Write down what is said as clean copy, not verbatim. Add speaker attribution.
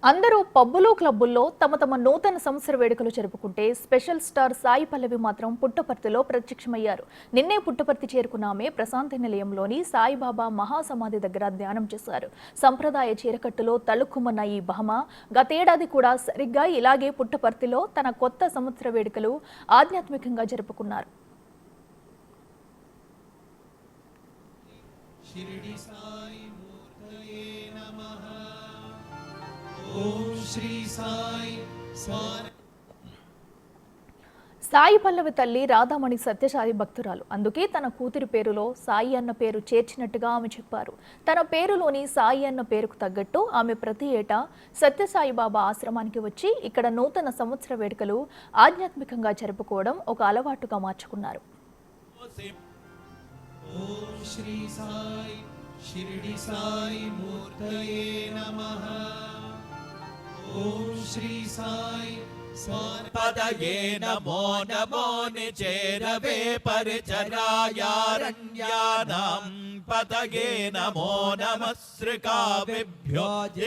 Speaker 1: అందరూ పబ్బులు క్లబ్బుల్లో తమ తమ నూతన సంవత్సర వేడుకలు జరుపుకుంటే స్పెషల్ స్టార్ సాయి పల్లవి మాత్రం పుట్టపర్తిలో ప్రత్యక్షమయ్యారు. నిన్నే పుట్టపర్తి చేరుకున్న ఆమె ప్రశాంతి నిలయంలోని సాయిబాబా మహాసమాధి దగ్గర ధ్యానం చేశారు. సంప్రదాయ చీరకట్టులో తళుక్కుమన్న ఈ భామ గతేడాది కూడా సరిగ్గా ఇలాగే పుట్టపర్తిలో తన కొత్త సంవత్సర వేడుకలు ఆధ్యాత్మికంగా జరుపుకున్నారు. సాయి పల్లవి తల్లి రాధామణి సత్యసాయి భక్తురాలు. అందుకే తన కూతురి పేరులో సాయి అన్న పేరు చేర్చినట్టుగా ఆమె చెప్పారు. తన పేరులోని సాయి అన్న పేరుకు తగ్గట్టు ఆమె ప్రతి ఏటా సత్యసాయి బాబా ఆశ్రమానికి వచ్చి ఇక్కడ నూతన సంవత్సర వేడుకలు ఆధ్యాత్మికంగా జరుపుకోవడం ఒక అలవాటుగా మార్చుకున్నారు. షిరిడి సాయి మూర్తయే నమః. ఓం శ్రీ సాయి
Speaker 2: పదయే నమో నమో నిచేరవే పరిచరాయారణ్యానాం పదయే నమో నమః శ్రీకావిభ్యో.